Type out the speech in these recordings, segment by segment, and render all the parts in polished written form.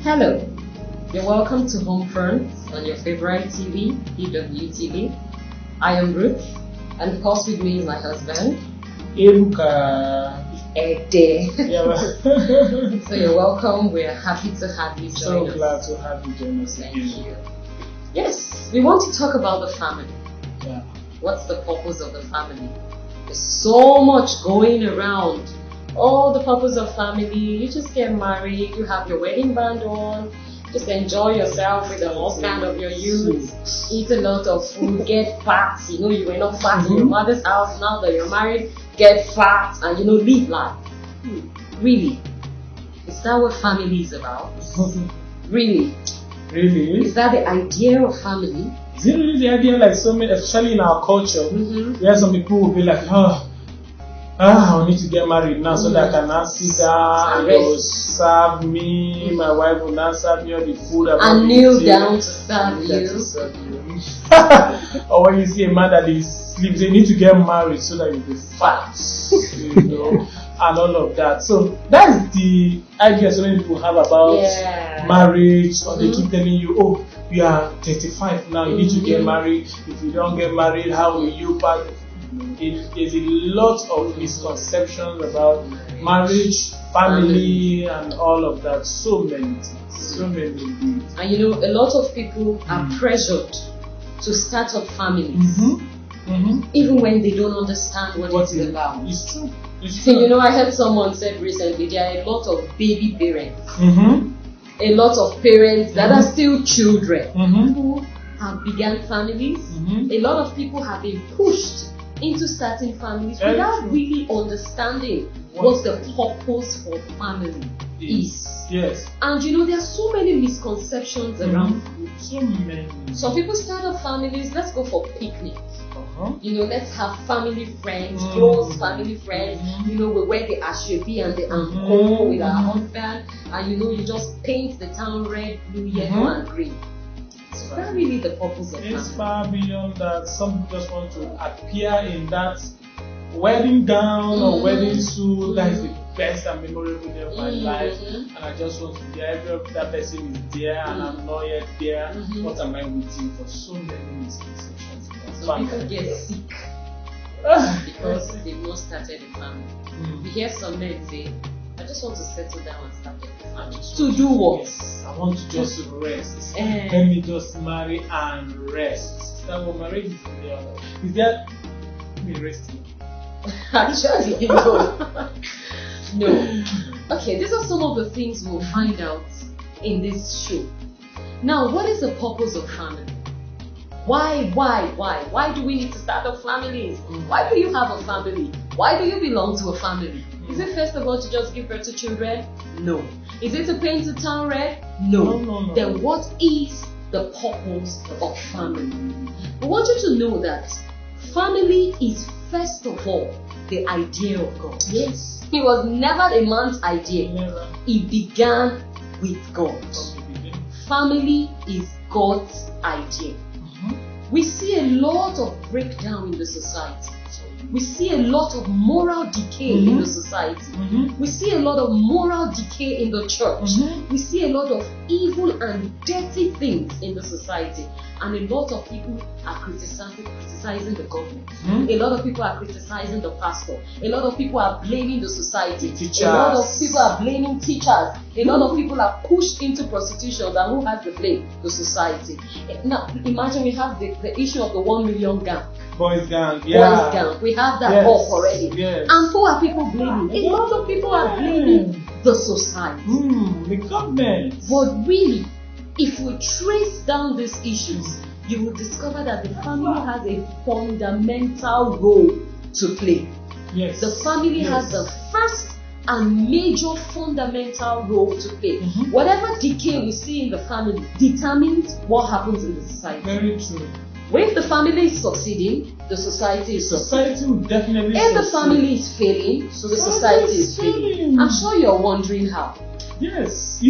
Hello, you're welcome to Homefront on your favorite TV, EWTV. I am Ruth, and of course with me is my husband, Ebuka. Ede. Yeah, So you're welcome. We're happy to have you join us. so glad to have you join us Thank again. you. Yes, we want to talk about the family. Yeah. What's the purpose of the family? There's so much going around. Oh, the purpose of family, you just get married, you have your wedding band on, just enjoy yourself with the husband of your youth, eat a lot of food, get fat. You know, you were not fat in your mother's house, now that you're married, get fat and, live life. Really? Is that what family is about? Really? Really? Is that the idea of family? Is it really the idea, like so many, especially in our culture, where some people will be like, I need to get married now so that I can now sit down and they will serve me, my wife will now serve me all the food and kneel down to serve you. Or when you see a man that is sleep, they need to get married so that you'll be fat, and all of that. So that's the idea so many people have about marriage, or they keep telling you, oh, you are 35 now, you need to get married. If you don't get married, how will you pass? There's a lot of misconceptions about marriage, family, and all of that. So many things. So many things. And a lot of people are pressured to start up families, even when they don't understand what it's about. It's true. It's true. I heard someone said recently there are a lot of baby parents, a lot of parents that are still children who have begun families. A lot of people have been pushed into starting families without really understanding what the purpose for family is. Yes. And there are so many misconceptions around food. So many. Some people start up families, let's go for picnic. Let's have family friends, close family friends. We wear the ashwebi and the anko with our husband, and you just paint the town red, blue, yellow, and green. So that's really the purpose of It's family. far beyond that. Some people just want to appear in that wedding gown or wedding suit. That is the best and memorable day of my life, and I just want to be there. Every other person is there, and I'm not yet there. What am I waiting for? So many misconceptions. So people get sick because they've not started a family. We hear some men say, I just want to settle down and start a family. To do what? I want to just rest. Let me just marry and rest. Is that what marriage is? Is that me resting? Actually, no. No. Okay, these are some of the things we'll find out in this show. Now, what is the purpose of family? Why do we need to start up families? Why do you have a family? Why do you belong to a family? Is it first of all to just give birth to children? No. Is it to paint the town red? No. Then what is the purpose of family? I want you to know that family is first of all the idea of God. Yes. It was never a man's idea. Never. It began with God. Family is God's idea. We see a lot of breakdown in the society. We see a lot of moral decay in the society. We see a lot of moral decay in the church. We see a lot of evil and dirty things in the society. And a lot of people are criticizing the government. A lot of people are criticizing the pastor. A lot of people are blaming the society. Teachers. A lot of people are blaming teachers. A lot of people are pushed into prostitution. And who has the blame? The society. Now, imagine we have the issue of the 1 million gang. Boys gang. Boys gang. We have that up already. Yes. And who are people blaming? A lot of people are blaming the society. The government. But really, if we trace down these issues, you will discover that the family has a fundamental role to play. Yes. The family has the first and major fundamental role to play. Whatever decay we see in the family determines what happens in the society. Very true. If the family is succeeding, the society is succeeding. Society will definitely If the family is failing, the society is failing. I'm sure you're wondering how. Yes.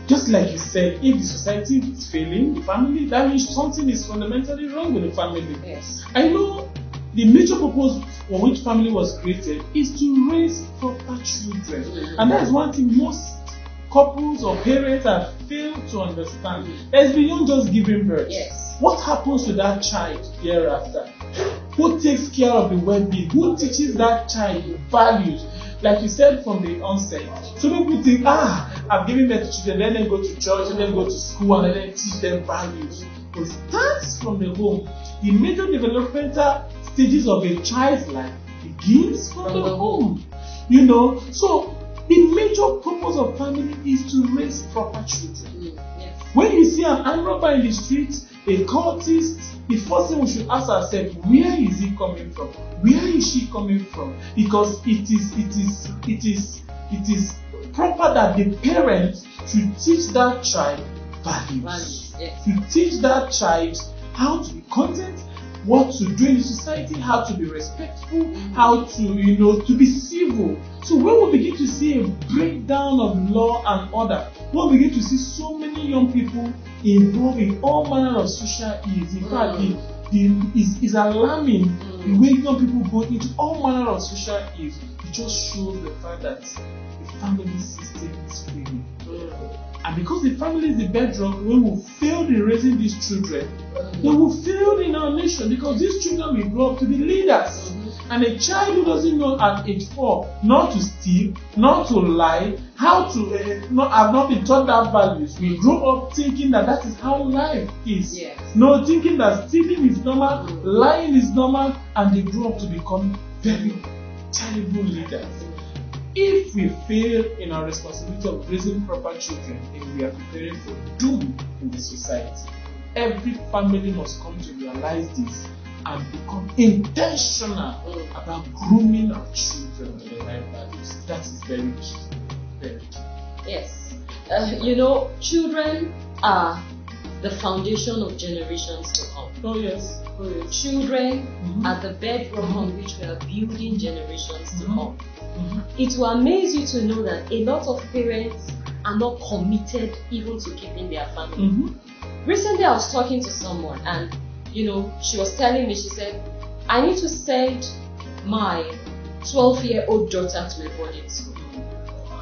Just like you said, if the society is failing, the family, that means something is fundamentally wrong with the family. Yes. I know the major purpose for which family was created is to raise proper children. And that is one thing most couples or parents have failed to understand is beyond just giving birth. Yes. What happens to that child hereafter? Who takes care of the well-being? Who teaches that child values? Like you said from the onset, so people think, I've given birth to children, let them go to church, let them go to school, and let them teach them values. But it starts from the home. The major developmental stages of a child's life begins from the home. You know, so the major purpose of family is to raise proper children. Yes. When you see an armed robber in the street, a cultist, the first thing we should ask ourselves, where is he coming from? Where is she coming from? Because it is proper that the parents should teach that child values. Yes. To teach that child how to be content, what to do in the society, how to be respectful, how to, to be civil. So when we begin to see a breakdown of law and order, when we begin to see so many young people involved in all manner of social ills, in fact, it's alarming the way young people go into all manner of social ills. It just shows the fact that the family system is failing. And because the family is the bedrock, when we fail in raising these children, they will fail in our nation, because these children will grow up to be leaders. And a child who doesn't know at age 4 not to steal, not to lie, how to have not been taught that values, will grow up thinking that is how life is. Yes. No, thinking that stealing is normal, lying is normal, and they grow up to become very terrible leaders. If we fail in our responsibility of raising proper children, then we are preparing for doom in the society. Every family must come to realize this and become intentional about grooming our children with the right values. That is very key. Very key. Yes. Children are the foundation of generations to come. Oh, yes. Children are the bedrock on which we are building generations to come. It will amaze you to know that a lot of parents are not committed even to keeping their family. Recently, I was talking to someone, and she was telling me, she said, I need to send my 12-year-old daughter to a boarding school.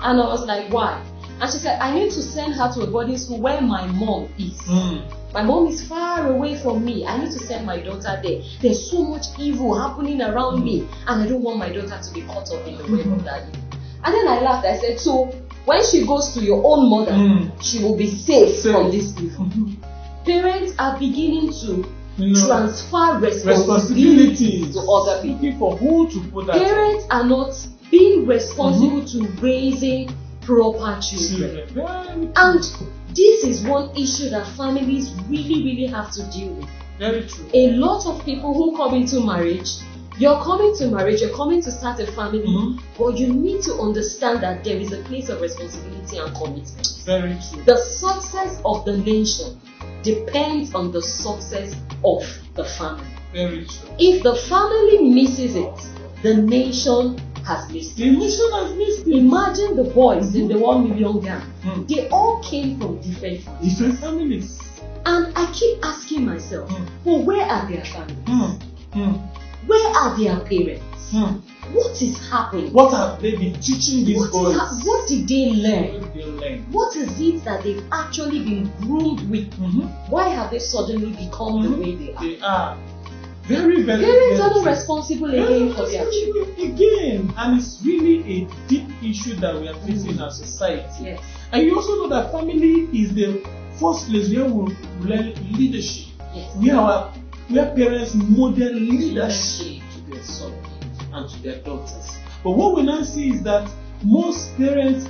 And I was like, why? And she said, I need to send her to a boarding school where my mom is. My mom is far away from me. I need to send my daughter there. There's so much evil happening around me, and I don't want my daughter to be caught up in the web of that evil. And then I laughed. I said, so when she goes to your own mother, she will be safe from this evil. Parents are beginning to transfer responsibilities to other people. Looking for who to put that. Parents are not being responsible to raising proper children. And this is one issue that families really, really have to deal with. Very true. A lot of people who come into marriage, you're coming to start a family, but you need to understand that there is a place of responsibility and commitment. Very true. The success of the nation depends on the success of the family. Very true. If the family misses it, the nation has missed it. The nation has missed it. Imagine the boys in the 1 million gang. They all came from different families. And I keep asking myself, well, where are their families? Where are their parents? What is happening? What have they been teaching these boys? What did they learn? What is it that they've actually been groomed with? Why have they suddenly become the way they are? They are. Very, very Parents are not responsible again for their children. Again, and it's really a deep issue that we are facing in our society. Yes. And you also know that family is the first place where we learn leadership. Yes. Where parents model leadership to their sons and to their daughters. But what we now see is that most parents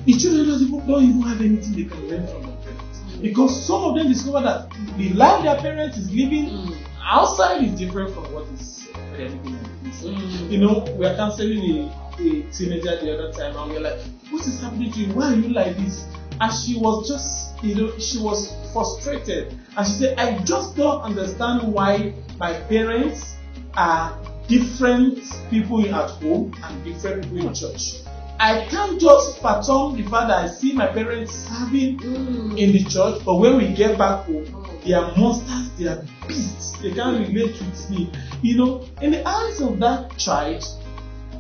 the children don't even have anything they can learn from their parents. Because some of them discover that the life their parents is living outside is different from what is they're living inside. We are counseling a teenager the other time, and we're like, what is happening to you? Why are you like this? And she was just, she was frustrated. And she said, I just don't understand why my parents are different people at home and different people in church. I can't just fathom the fact that I see my parents serving in the church, but when we get back home, they are monsters, they are beasts, they can't relate with me. In the eyes of that child,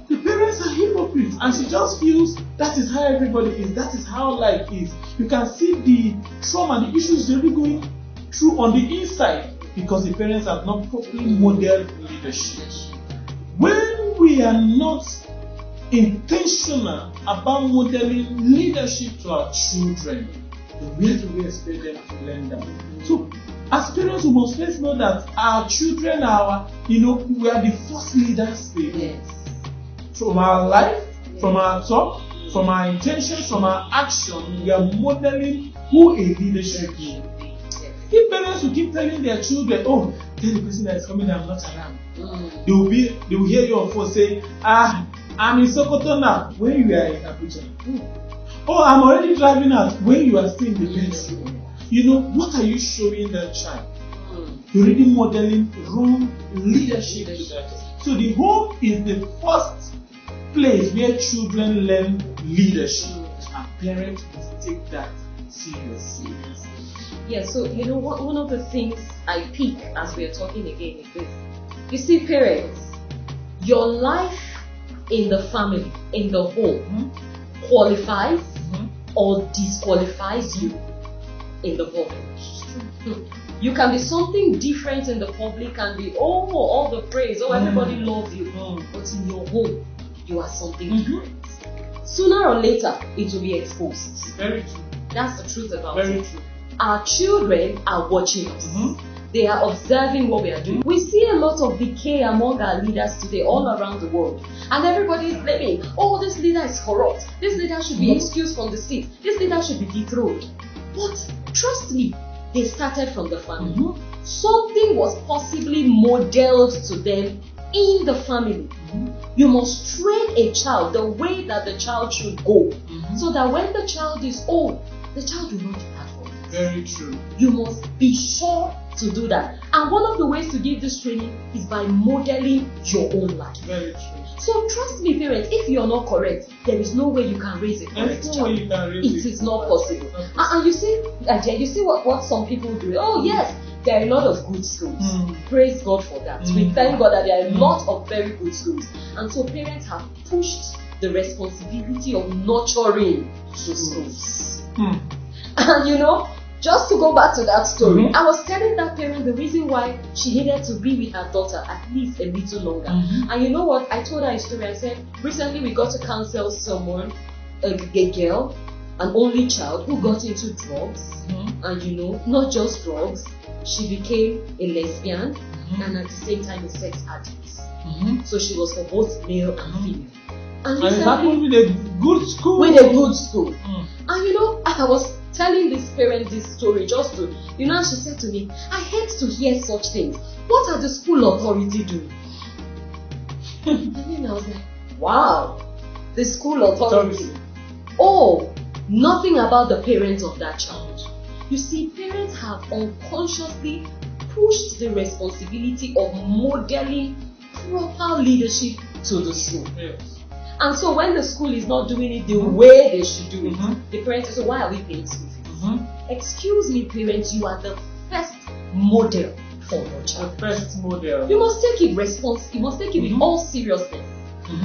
the parents are hypocrites, and she just feels that is how everybody is, that is how life is. You can see the trauma, the issues they're really going through on the inside because the parents have not properly modeled leadership. When we are not intentional about modeling leadership to our children, where do we expect them to learn that? So, as parents, we must first know that our children are, we are the first leaders. Yes. From our life, from our talk, from our intentions, from our action, we are modeling who a leadership is. If parents will keep telling their children, oh, tell the person that is coming, I'm not around. They will hear you on phone say, I'm in Sokoto now, when you are in Abuja. Oh, I'm already driving out, when you are still in the bedroom. What are you showing that child? You're already modeling wrong leadership to that. So the home is the first place where children learn leadership, and parents must take that seriously. Yeah, so one of the things I pick as we are talking again is this. You see, parents, your life in the family, in the home, qualifies or disqualifies you in the public. You can be something different in the public and be all the praise, everybody loves you. But in your home, you are something different. Sooner or later, it will be exposed. Very true. That's the truth about Very it. true. Our children are watching us. They are observing what we are doing. We see a lot of decay among our leaders today all around the world. And everybody is blaming, this leader is corrupt. This leader should be excused from the seat. This leader should be dethroned. But trust me, they started from the family. Something was possibly modeled to them in the family. You must train a child the way that the child should go, so that when the child is old, the child will not depart from it. Very true. You must be sure to do that. And one of the ways to give this training is by modeling your own life. Very true. So trust me, parents, if you're not correct, there is no way you can raise a correct child. It is not possible. And you see, you see what some people do. Oh yes, there are a lot of good schools. Praise God for that. We thank God that there are a lot of very good schools. And so parents have pushed the responsibility of nurturing the schools. And just to go back to that story, I was telling that parent the reason why she needed to be with her daughter at least a little longer. And you know what? I told her a story. I said, recently we got to counsel someone, a girl, an only child who got into drugs. And not just drugs, she became a lesbian and at the same time a sex addict. So she was for both male and female. And it happened with a good school. With a good school. And I was telling this parent this story just to, she said to me, I hate to hear such things. What are the school authority doing? And then I was like, wow, the school authority. Oh, nothing about the parents of that child. You see, parents have unconsciously pushed the responsibility of modeling proper leadership to the school. Yes. And so when the school is not doing it the way they should do it, the parents say, why are we paying school fees? Excuse me, parents, you are the first model for your child. The first model. You must take it you must take it with all seriousness.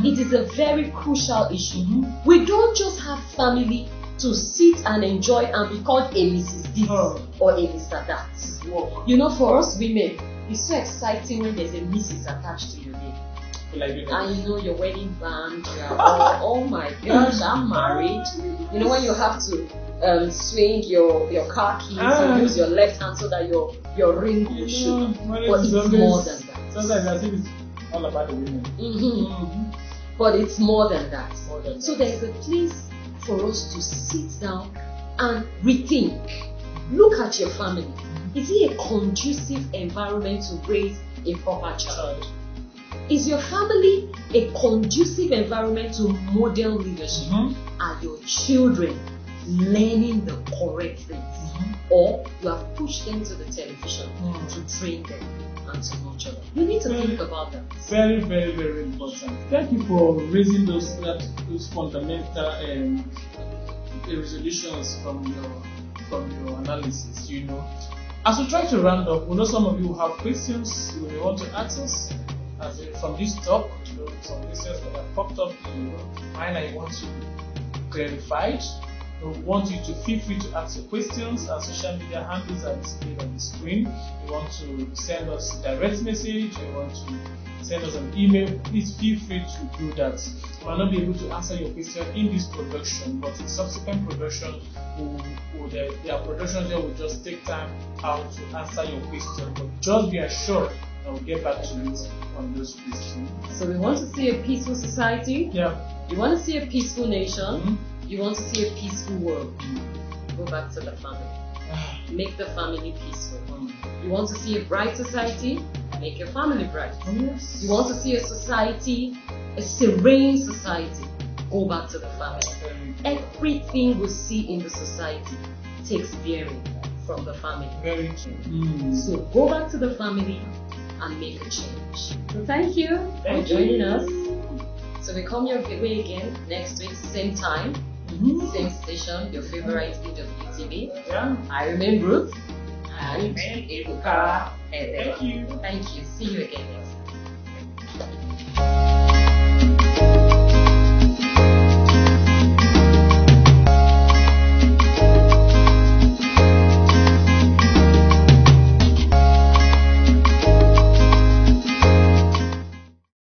It is a very crucial issue. We don't just have family to sit and enjoy and be called a Mrs. This or a Mr. That. For us women, it's so exciting when there's a Mrs. attached to your name. And your wedding band, oh my gosh, I'm married. When you have to swing your car keys and use your left hand so that your ring will show. But it's more than that. Sometimes I think it's all about the women. But it's more than that. So there's a place for us to sit down and rethink. Look at your family. Is it a conducive environment to raise a proper child? Is your family a conducive environment to model leadership? Are your children learning the correct things? Or you have pushed them to the television to train them and to nurture them? You need to think about that. Very, very, very important. Thank you for raising those fundamental resolutions from your analysis. As we try to round up, we know some of you have questions you may want to ask us from this talk. some questions that have popped up in your mind and you want to clarified. We want you to feel free to ask your questions. Our social media handles are displayed on the screen. You want to send us a direct message, you want to send us an email, please feel free to do that. We might not be able to answer your question in this production, but in subsequent production, their production there will just take time out to answer your question. But just be assured that we'll get back to you on those questions. So we want to see a peaceful society. Yeah. You want to see a peaceful nation. You want to see a peaceful world. Go back to the family. Make the family peaceful. You want to see a bright society? Make your family bright. Yes. You want to see a society, a serene society? Go back to the family. Everything we see in the society takes bearing from the family. Very true. So go back to the family and make a change. So thank you for joining us. So we come your way again next week, same time, same station, your favorite EWTV. Yeah. I remain Ruth and Ebuka. Thank you. Thank you. See you again next time.